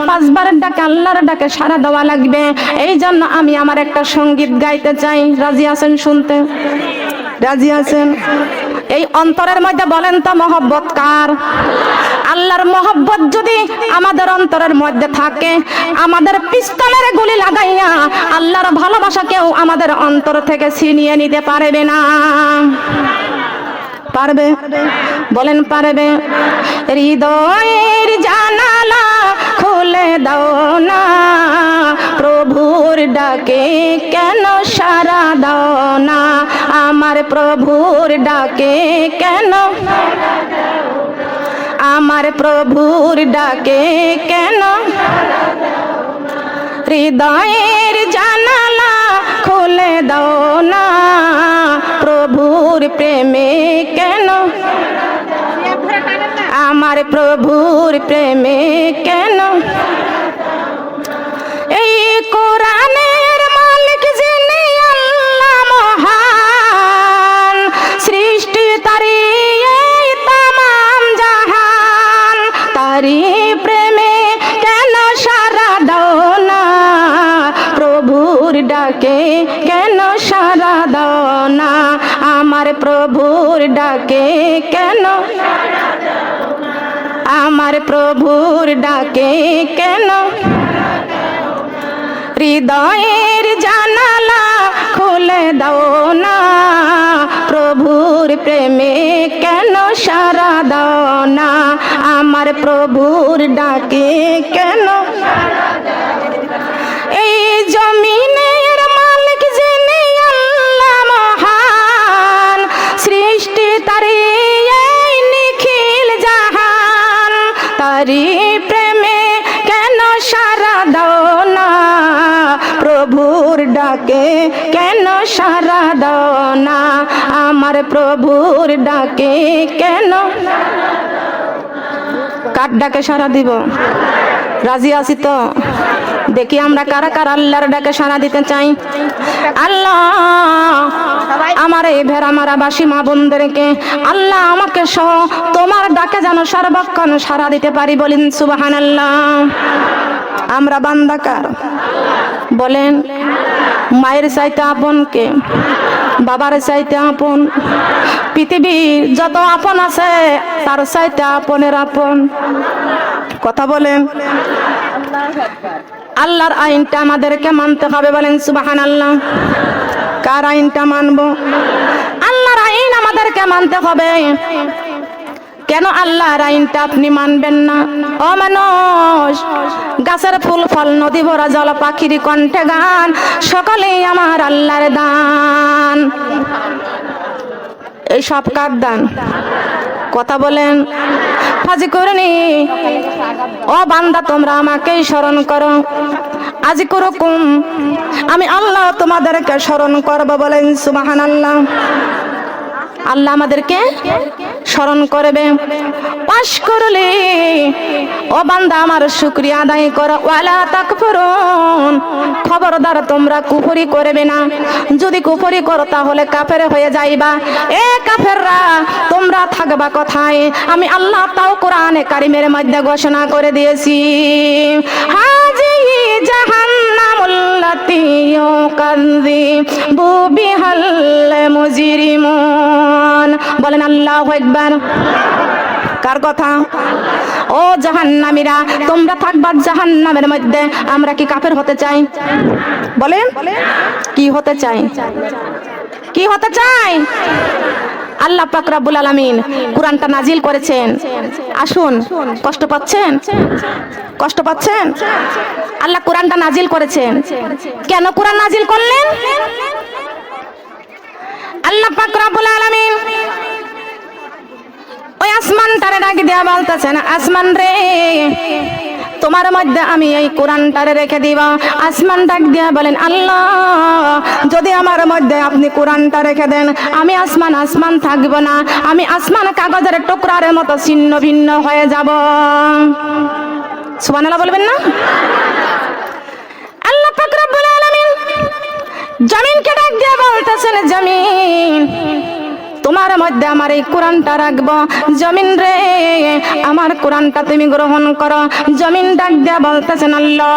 পাঁচবার ডাকে আল্লাহর ডাকে সাড়া দেওয়া লাগবে। এই জন্য আমি আমার একটা সঙ্গীত গাইতে চাই। রাজি আছেন শুনতে? রাজি আছেন? এই অন্তরের মধ্যে বলেন তো মহব্বত কার? আল্লাহর মহব্বত যদি আমাদের অন্তরের মধ্যে থাকে, আমাদের পিস্তলের গুলি লাগাইয়া আল্লাহর ভালোবাসা কেউ আমাদের অন্তর থেকে ছিনিয়ে নিতে পারবে না। পারবে? বলেন পারবে? হৃদয়ের জানালা খুলে দাও না, প্রভুর ডাকে কেন সাড়া দাও না, আমার প্রভুর ডাকে কেন, আমার প্রভুর ডাকে কেন, হৃদয়ের জানালা খুলে দাও না, প্রভুর প্রেমে কেন, আমার প্রভুর প্রেমে কেন। এই কোরআনের মালিক যিনি আল্লাহ মহান, সৃষ্টি তারি এই তামাম জাহান, তারি প্রেমে কেন সাড়া দাও না, প্রভুর ডাকে কেন সাড়া দাও না, আমার প্রভুর ডাকে কেন, আমার প্রভুর ডাকে কেন, হৃদয়ের জানালা খুলে দাও না, প্রভুর প্রেমে কেন সাড়া দাও না, আমার প্রভুর ডাকে কেন। এই জমিনের মালিক যিনি আল্লাহ মহান, সৃষ্টি তারি এই নিখিল জাহান, তারি প্রেমে কেন সাড়া দাও না, প্রভুর ডাকে কেন সাড়া দাও না, আমার প্রভুর ডাকে কেন। কার ডাকে সাড়া দিব? রাজি আছি তো? দেখি আমরা কারা কারা আল্লাহর ডাকে সাড়া দিতে চাই। আল্লাহ আমার এই ভেড়ামারাবাসী মা বোনদেরকে আল্লাহ আমাকে সহ তোমার ডাকে যেন সর্বক্ষণ সাড়া দিতে পারি। বলেন সুবহানাল্লাহ। আমরা বান্দা কার? বলেন। মায়ের চাইতে আপন কে? বাবার চাইতে আপন। পৃথিবীর যত আপন আছে তার চাইতে আপনের আপন। কথা বলেন। আল্লাহর আইনটা আমাদেরকে মানতে হবে। বলেন সুবহানাল্লাহ। কার আইনটা মানব? আল্লাহর আইন আমাদেরকে মানতে হবে। কেন আল্লাহর আইনটা আপনি মানবেন না? ও মানুষ, গাছের ফুল ফল নদী ভরা জল পাখির কণ্ঠে গান সকলেই আমার আল্লাহর দান। এই সব কার দান? কথা বলেন। ফাজি করনি ও বান্দা, তোমরা আমাকেই স্মরণ করো। আজ করুকুম আমি আল্লাহ তোমাদেরকে স্মরণ করব। বলেন সুবহানাল্লাহ। আল্লাহ আমাদেরকে স্মরণ করবে। পাশ করলে ও বান্দা আমার শুকরিয়া আদায় করো। ওয়ালা তাকফুরুন, খবরদার তোমরা কুফরি করবে না। যদি কুফরি করো তাহলে কাফের হয়ে যাইবা। এ কাফেররা, তোমরা থাকবা কোথায়? আমি আল্লাহ তাও কোরআনে কারিমের মধ্যে ঘোষণা করে দিয়েছি, হাজিহি জাহান্নামুল লাতী ইউকাযযিবু বিহাল মুজরিমুন। বলেন আল্লাহু আকবার। কার কথা? ও জাহান্নামীরা, তোমরা থাকবা জাহান্নামের মধ্যে। আমরা কি কাফের হতে চাই? বলেন কি হতে চাই? কি হতে চাই? আল্লাহ পাক রব্বুল আলামিন কুরআনটা নাজিল করেছেন। আসুন, কষ্ট পাচ্ছেন? কষ্ট পাচ্ছেন? আল্লাহ কুরআনটা নাজিল করেছেন। কেন কুরআন নাজিল করলেন? আল্লাহ পাক রব্বুল আলামিন ওই আসমানটারে ডাক দিয়া বলতেছেন, আসমান রে, তোমার মধ্যে আমি এই কোরআনটারে রেখে দিব। আসমান ডাক দিয়া বলেন, আল্লাহ যদি আমার মধ্যে আপনি কোরআনটা রেখে দেন, আমি আসমান আসমান থাকবো না। আমি আসমান কাগজের টুকরার মতো ছিন্ন ভিন্ন হয়ে যাব। সুবহানাল্লাহ বলবেন না? আল্লাহ পাক রব্বুল আলামিন জমিনকে ডাক দিয়া বলতেছেন, জমিন তোমার মধ্যে আমার এই কোরআনটা রাখবো। জমিন রে আমার কোরআনটা তুমি গ্রহণ করো। জমিন ডাক দেয়া বলতেছেন আল্লাহ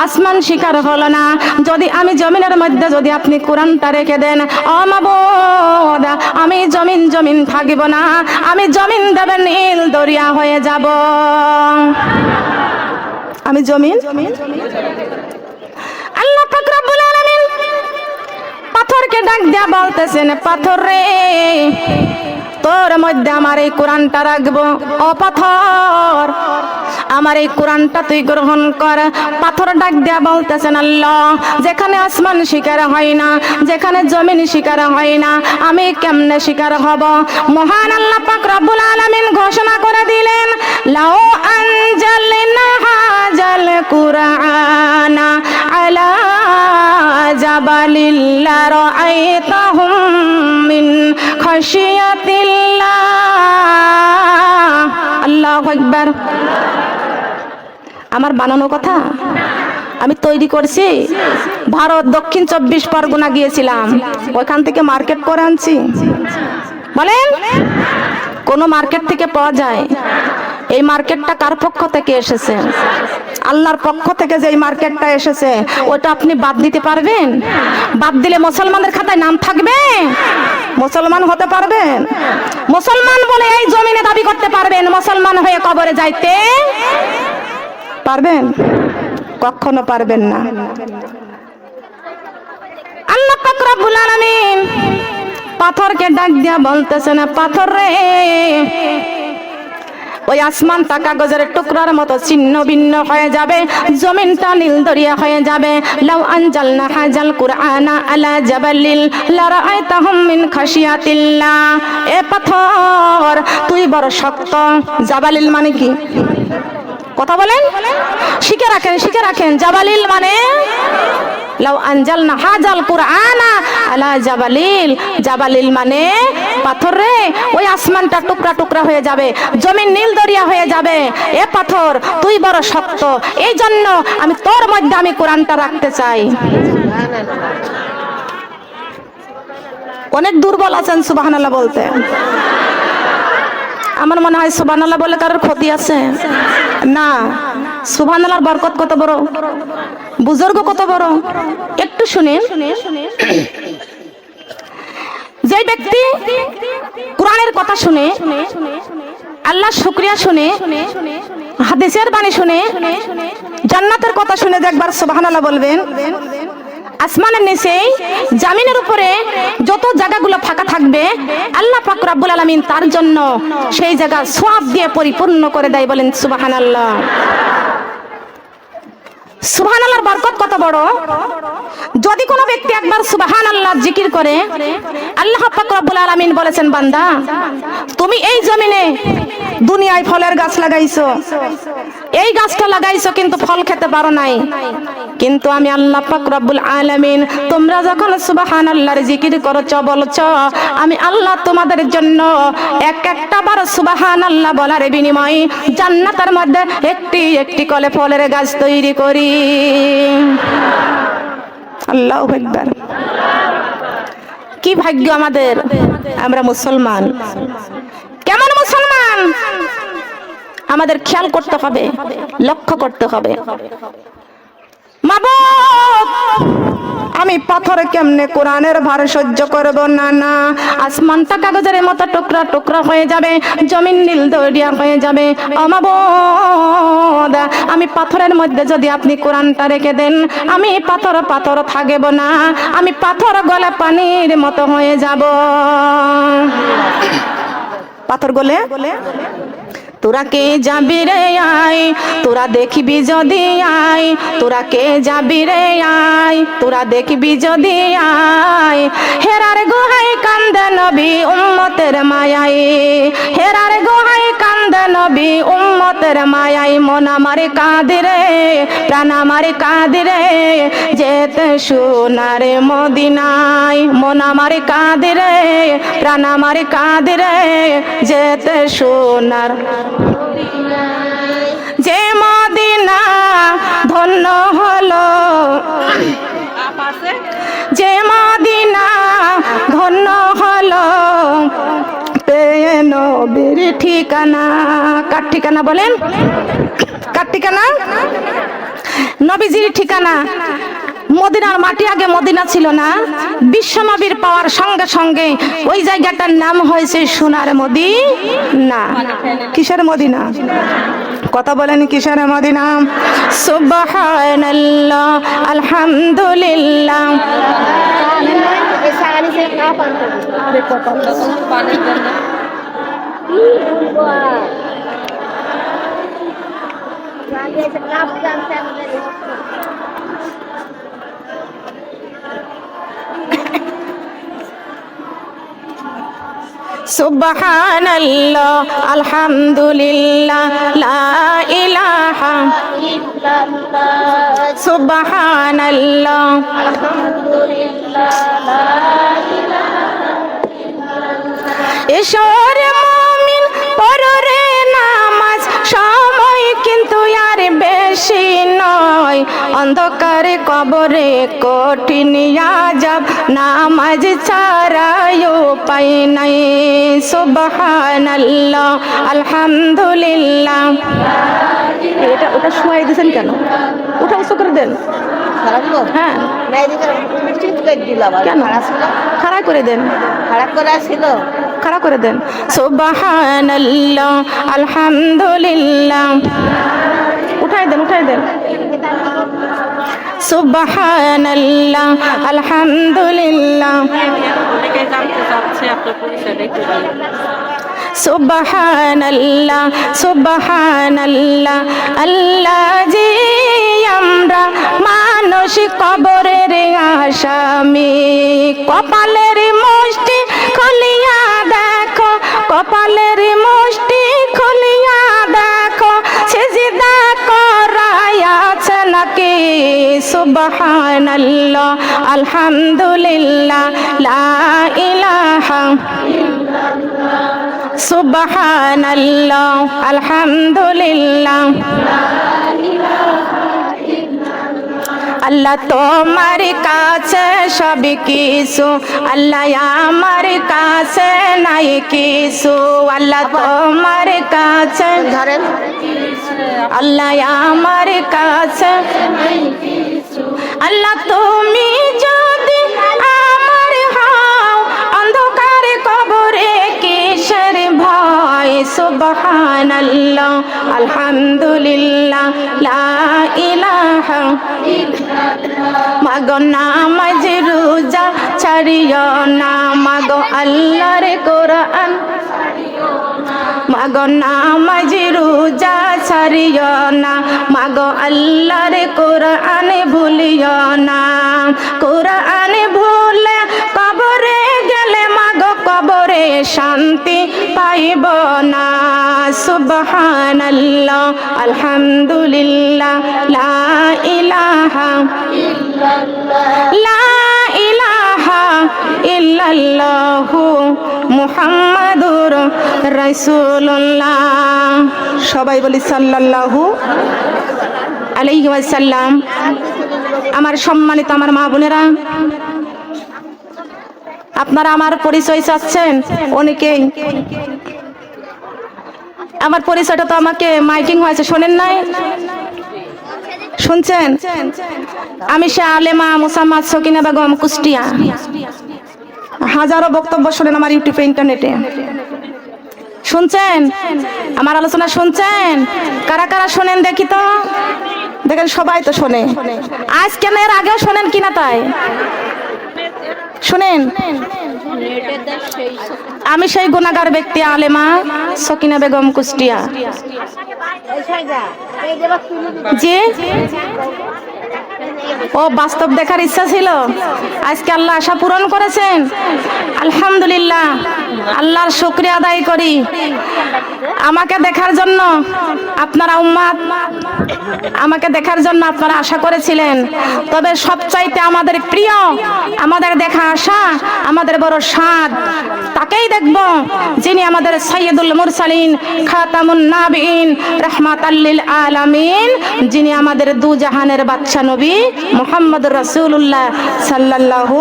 আসমান স্বীকার হলো না, যদি আমি জমিনের মধ্যে যদি আপনি কোরআনটা রেখে দেন ও মাবুদ আমি জমিন থাকিব না, আমি জমিন দেবে নীল দরিয়া হয়ে যাব। আমি জমিন আল্লাহ পাক রব্বুল আলামিন পাথরকে ডাক দেয়া বলতেছেন পাথর রে তোর মধ্যে আমার এই কোরআনটা রাখবো। ও পাথর আমার এই কোরআনটা তুই গ্রহণ কর। পাথর ডাক দেয়া বলতেছেন আল্লাহ যেখানে আসমান স্বীকার হয় না, যেখানে জমিন স্বীকার হয় না, আমি কেমনে স্বীকার হব? মহান আল্লাহ পাক রব্বুল আলামিন ঘোষণা করে দিলেন লাউ আনজালনা হাযাল কুরআনা আলা জাবালিল লারাআইতাহুম মিন খাশিয়াতিল্লাহ। আল্লাহু আকবার। আমার বানানো কথা আমি তৈরি করছি। ভারত দক্ষিণ 24 পরগনা গিয়েছিলাম, ওইখান থেকে মার্কেট করে আনছি। বলেন কোন মার্কেট থেকে পাওয়া যায়? এই মার্কেটটা কার পক্ষ থেকে এসেছে? আল্লাহর পক্ষ থেকে যে এই মার্কেটটা এসেছে ওটা আপনি বাদ দিতে পারবেন? বাদ দিলে মুসলমানদের খাতায় নাম থাকবে? মুসলমান হতে পারবেন? মুসলমান বলে এই জমিনে দাবি করতে পারবেন? মুসলমান হয়ে কবরে যাইতে পারবেন? কখনো পারবেন না। আল্লাহ পাক রব্বুল আলামিন পাথরকে ডাক দিয়া বলতেছেন পাথর রে ওই আসমানটা কাগজের টুকরার মতো ছিন্ন ভিন্ন হয়ে যাবে, জমিনটা নীল দরিয়া হয়ে যাবে। লাউ আনজালনা হাযাল কুরআনা আলা জাবালিল লারাআইতাহুম মিন খাশিয়াতিল্লাহ। এ পাথর তুই বড় শক্ত। জাবালিল মানে কি? কথা বলেন, শিখে রাখেন। জাবালিল মানে লাউ আনজালনা হাযাল কুরআনা আলা জাবালিল। জাবালিল মানে পাথর রে ওই আসমানটা টুকরা টুকরা হয়ে যাবে, জমিন নীল দরিয়া হয়ে যাবে। এ পাথর তুই বড় শক্ত, এই জন্য আমি তোর মধ্যে আমি কোরআনটা রাখতে চাই। অনেক দুর্বল আছেন সুবহানাল্লাহ বলতে। আমার মনে হয় সুবহানাল্লাহ বলে কারোর ক্ষতি আছে না। সুবহানাল্লাহর বরকত কত বড়, বুজুর্গ কত বড়। একটু শুনেন, যে ব্যক্তি কোরআনের কথা শুনে, আল্লাহর শুকরিয়া শুনে, হাদিসের বাণী শুনে, জান্নাতের কথা শুনে একবার সুবহানাল্লাহ বলবেন। আসমানের নিচে জমিনের উপরে যত জায়গাগুলো ফাঁকা থাকবে আল্লাহ পাক রব্বুল আলামিন তার জন্য সেই জায়গা সওয়াব দিয়ে পরিপূর্ণ করে দেয়। বলেন সুবহানাল্লাহ। সুবহানাল্লাহর বরকত কত বড়। যদি কোনো ব্যক্তি একবার সুবহানাল্লাহ জিকির করে, আল্লাহ পাক রব্বুল আলামিন বলেছেন বান্দা তুমি এই জমিনে দুনিয়ায় ফলের গাছ লাগাইছো, এই গাছটা লাগাইছো কিন্তু ফল খেতে পারো নাই, কিন্তু আমি আল্লাহ পাক রব্বুল আলামিন তোমরা যখন সুবহানাল্লাহর জিকির করছো বলছো, আমি আল্লাহ তোমাদের জন্য একটা বার সুবহানাল্লাহ বলার বিনিময়ে জান্নাতের মধ্যে একটি একটি করে ফলের গাছ তৈরি করি। আল্লাহু আকবার। কি ভাগ্য আমাদের, আমরা মুসলমান। কেমন মুসলমান আমাদের খেয়াল করতে হবে, লক্ষ্য করতে হবে। মাবুদ আমি পাথরে কেমনে কোরআনের ভার সহ্য করব না। না, আসমানটা কাগজের মতো টুকরা টুকরা হয়ে যাবে, জমিন নীল দরিয়া হয়ে যাবে। ও মাবুদ আমি পাথরের মধ্যে যদি আপনি কোরআনটা রেখে দেন, আমি পাথর পাথর থাকব না, আমি পাথর গলে পানির মতো হয়ে যাব। পাথর গলে তোরা কে যাবি রে আয়, তোরা দেখবি যদি আয়, তোরা কে যাবি রে আয়, তোরা দেখবি যদি আয়। হেরার গুহায় কান্দে নবী উম্মতের মায়ায়, হেরার গুহায় কান্দে নবী উম্মতের মায়ায়। মন আমার কাঁদে রে, প্রাণ আমার কাঁদে রে, যেতে সোনার মদিনায়। মন আমার কাঁদে রে, প্রাণ আমার কাঁদে রে, যেতে সোনার যে মদিনা ধন্য হলো, যে মদিনা ধন্য হলো, ঠিকানা। কার ঠিকানা বলেন? কার ঠিকানা? নবীজির ঠিকানা। মদিনার মাটি আগে মদিনা ছিল না, বিশ্বনবীর পাওয়ার সঙ্গে সঙ্গে ওই জায়গাটার নাম হয়েছে সোনার মদিনা। কিসের মদিনা? কথা বলেন কিসের মদিনা? সুবহানাল্লাহ, আলহামদুলিল্লাহ। সুবহানাল্লাহ, আলহামদুলিল্লাহ, লা ইলাহা ইল্লাল্লাহ। সুবহানাল্লাহ, আলহামদুলিল্লাহ, লা ইলাহা ইল্লাল্লাহ। ঈশ্বর মুমিন পড়রে নামাজ, সময় কিন্তু আর বেশি নয়। অন্ধকারে কবরে কঠিন আযাব, নামাজ ছাড়া উপায় নাই। সুবহানাল্লাহ, আলহামদুলিল্লাহ। এটা ওটা শুয়াই দিয়েছেন কেন? ওটা উঁচু করে দেন। হ্যাঁ, কেন খাড়া করে দেন? খাড়া করে দেন। সুবহানাল্লাহ, আলহামদুলিল্লাহ। উঠাই দেন, উঠাই দেন। সুবহানাল্লাহ, আলহামদুলিল্লাহ। সুবহানাল্লাহ, সুবহানাল্লাহ। আল্লাহ জি আমরা মানুষ কবরের আসামি, কপালের মুষ্টি খুলিয়া দেখো, কপালের মুষ্টি খুলিয়া দেখো, সিজদা করাই আছে নাকি? সুবহানাল্লাহ, আলহামদুলিল্লাহ, লা ইলাহা ইল্লাল্লাহ। সুবহানাল্লাহ, আলহামদুলিল্লাহ। আল্লাহ তোমার কাছে সব কিছু, আল্লাহ আমার কাছে নাই কিছু। আল্লাহ তোমার কাছে ধরেন, আল্লাহ আমার কাছে নাই কিছু। আল্লাহ তুমি যদি আমার হও, অন্ধকারে কবরে কিসের ভয়? সুবহানাল্লাহ, আলহামদুলিল্লাহ, লা ইলাহা ইল্লাল্লাহ। মাগো নামাজ রোজা ছাড়িও না, মাগো আল্লাহর কোরআন ছাড়িও না। মাগো নামাজ রোজা ছাড়িও না, মাগো আল্লাহর কোরআন ভুলিও না। কোরআন ভুলে কবরে গেলে মাগো কবরে শান্তি পাইব না। সুবহানাল্লাহ, আলহামদুলিল্লাহ, লা ইলাহা ইল্লাল্লাহ, লা ইলাহা ইল্লাল্লাহু মুহাম্মাদুর রাসূলুল্লাহ। সবাই বলি সাল্লাল্লাহু আলাইহি ওয়াসাল্লাম। আমার সম্মানিত আমার মা বোনেরা, আপনারা আমার পরিচয় চাচ্ছেন অনেকেই। আমার পরিচয়টা তো আমাকে মাইকিং হয়েছে, শোনেন নাই? শুনছেন? আমি সে আলেমা মুসাম্মাদ সকিনা বেগম, কুষ্টিয়া। হাজারো বক্তব্য শোনেন আমার ইউটিউবে, ইন্টারনেটে। শুনছেন আমার আলোচনা? শুনছেন? কারা কারা শোনেন দেখি তো? দেখেন সবাই তো শোনে। আজ কেন, এর আগেও শোনেন কিনা তাই শুনেন। আমি সেই গুনাহগার ব্যক্তি আলেমা সকিনা বেগম, কুষ্টিয়া। জি, ও বাস্তব দেখার ইচ্ছা ছিল, আজকে আল্লাহ আশা পূরণ করেছেন। আলহামদুলিল্লাহ, আল্লাহর শুকরিয়া আদায় করি। আমাকে দেখার জন্য আপনারা উম্মাত, আমাকে দেখার জন্য আপনারা আশা করেছিলেন। তবে সবচাইতে আমাদের প্রিয়, আমাদের দেখা আশা, আমাদের বড় স্বাদ, তাকেই দেখব যিনি আমাদের সাইয়্যিদুল মুরসালিন, খাতামুন নাবিয়িন, রাহমাতাল লিল আলামিন, যিনি আমাদের দু জাহানের বাদশা নবী মুহাম্মদুর রাসূলুল্লাহ সাল্লাল্লাহু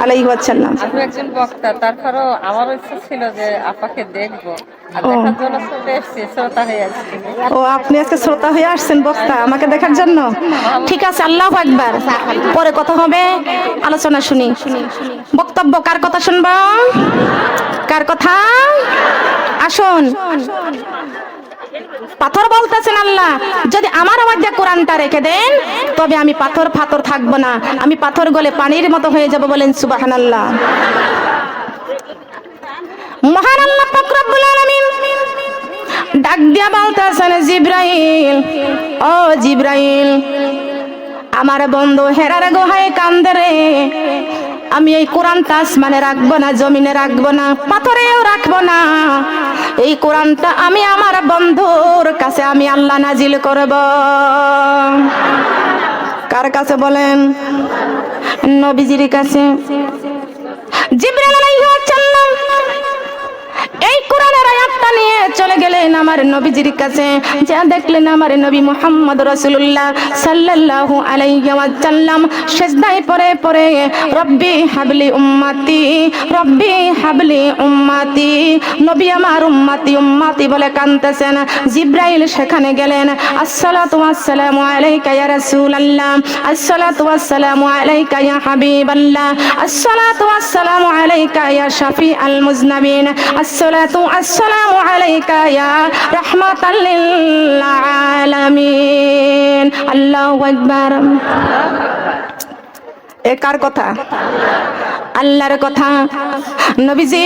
আলাইহি ওয়াসাল্লাম। আমি একজন বক্তা, তারপরও আমার ইচ্ছা ছিল যে আপাকে দেখবো, আর দেখার জন্য ছুটে এসেছি, শ্রোতা হয়ে আসছি। ও, আপনি আজকে শ্রোতা হয়ে আসছেন বক্তা আমাকে দেখার জন্য? ঠিক আছে, আল্লাহু আকবার। পরে কথা হবে, আলোচনা শুনি। বক্তব্য কার কথা শুনবা? কার কথা? আসুন। পাথর বলতেছেন আল্লাহ, যদি আমার মধ্যে কোরআনটা রেখে দেন তবে আমি পাথর ফাথর থাকবো না, আমি পাথর গলে পানির মতো হয়ে যাব। বলেন সুবহানাল্লাহ। মহান আল্লাহ পাক রব্বুল আলামিন ডাক দিয়া বলতেছেন, জিবরাইল, ও জিবরাইল, আমার বন্ধু হেরার গুহায় কান্দে রে, আমি এই কোরআনটা আসমানে রাখবো না, জমিনে রাখবো না, পাথরেও রাখবো না। এই কোরআনটা আমি আমার বন্ধুর কাছে আমি আল্লাহ নাজিল করব। কার কাছে বলেন? নবীজির কাছে। জিবরাইল আলাইহিস সালাম এই কোরআনের আয়াতটা নিয়ে চলে গেলেন আমার নবীজির কাছে। যা দেখলেন আমার নবী মুহাম্মদ রাসূলুল্লাহ সাল্লাল্লাহু আলাইহি ওয়াসাল্লাম সিজদায় পড়ে পড়ে রব্বি হাবলি উম্মতি, রব্বি হাবলি উম্মতি, নবী আমার উম্মতি উম্মতি বলে কাঁদতেছেন। জিবরাইল সেখানে গেলেন। আসসালাতু ওয়াসসালামু আলাইকা ইয়া রাসূলুল্লাহ, আসসালাতু ওয়াসসালামু আলাইকা ইয়া হাবিবাল্লাহ, আসসালাতু ওয়াসসালামু আলাইকা ইয়া শাফিআল মুজনাবিন, আসসালামু আলাইকা ইয়া রাহমাতাল লিল আলামিন। আল্লাহু আকবার। এ কার কথা? আল্লাহর কথা। নবীজি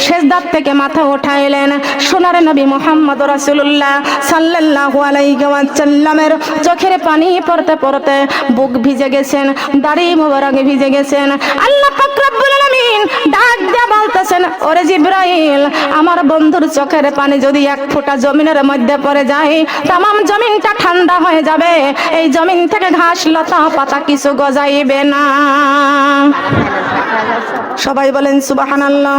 সিজদার থেকে মাথা উঠাইলেন। সোনার নবী মুহাম্মদ রাসূলুল্লাহ সাল্লাল্লাহু আলাইহি ওয়াসাল্লামের চোখের পানি পড়তে পড়তে বুক ভিজে গেছেন, দাড়ি মোবারক ভিজে গেছেন। আল্লাহ পাক রব্বুল আলামিন ডাক দিয়ে বলতেছেন, ওরে জিবরাইল, আমার বন্ধুর চোখের পানি যদি এক ফোঁটা জমিনের মধ্যে পড়ে যায়, তামাম জমিনটা ঠান্ডা হয়ে যাবে, এই জমিন থেকে ঘাস লতা পাতা কিছু গজাইবে না। সবাই বলেন সুবহানাল্লাহ।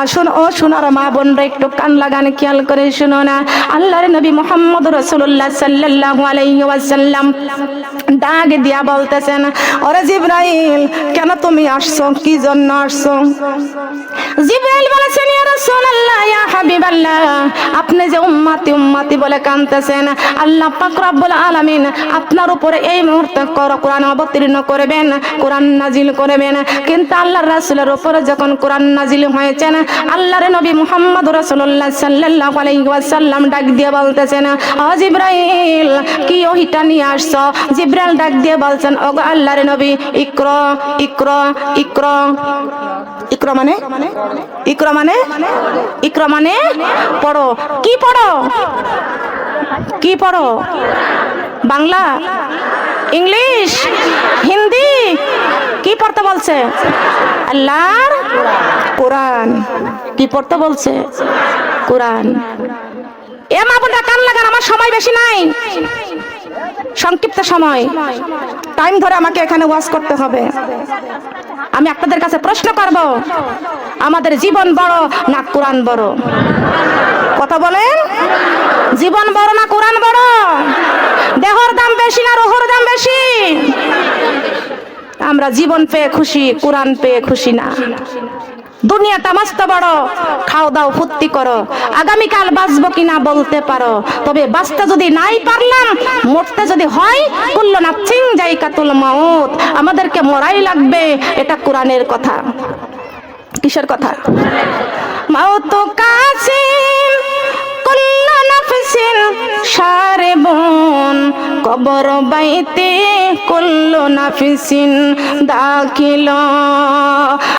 আসুন ও সোনার মা বোনরা, একটু কান লাগান, খেয়াল করে শুনো না। আল্লাহর নবী মুহাম্মদ রাসূলুল্লাহ সাল্লাল্লাহু আলাইহি ওয়াসাল্লাম ডাক দিয়া বলতেছেন, ওরে জিবরাইল, কেন তুমি আসছো? কি জন্য আসছো? জিবরাইল বলেছেন, ইয়া রাসূলুল্লাহ, ইয়া হাবিবাল্লাহ, আপনি যে উম্মতি উম্মতি বলে কাঁদতেছেন, আল্লাহ পাক রব্বুল আলামিন আপনার উপরে এই মুহূর্তে কোরআন অবতীর্ণ করবেন, কোরআন নাজিল করবেন। কিন্তু আল্লাহর রাসূলের উপরে যখন কোরআন নাজিল হয়েছেন, আল্লাহর নবী মুহাম্মদ রাসূলুল্লাহ সাল্লাল্লাহু আলাইহি ওয়াসাল্লাম ডাক দিয়ে বলতেছেন, ও জিবরাইল, কি ওহিটা নিয়ে আসছো? জিবরাইল ডাক দিয়ে বলছেন, ওগো আল্লাহর নবী, ইকরা ইকরা ইকরা। ইকরা মানে? ইকরা মানে? ইকরা মানে পড়ো। কি পড়ো? কি পড়ো? বাংলা, ইংলিশ, হিন্দি? কি পড়তে বলছে? আল্লাহর কোরআন। কি পড়তে বলছে? কোরআন। এ মা বোনরা কান লাগান, আমার সময় বেশি নাই, সংক্ষিপ্ত সময়, টাইম ধরে আমাকে এখানে ওয়াজ করতে হবে। আমি আপনাদের কাছে প্রশ্ন করব, আমাদের জীবন বড় না কোরআন বড়? কথা বলেন, জীবন বড় না কোরআন বড়? দেহর দাম বেশি না রুহুর দাম বেশি? আমরা জীবন পেয়ে খুশি, কোরআন পেয়ে খুশি না। দুনিয়াটা মস্ত বড়, খাও দাও ফুর্তি করো, আগামীকাল বাঁচবো কিনা বলতে পারো, তবে বাঁচতে যদি নাই পারলাম, মরতে যদি হয়, কুল্লু নাফসিন যায়কাতুল মাউত, আমাদেরকে মরাই লাগবে। এটা কোরআনের কথা। কিসের কথা? মাউত কাসিম কুল্লু নাফসিন শারিবুন, কবর বাইতে কুল্লু নাফসিন দাখিল।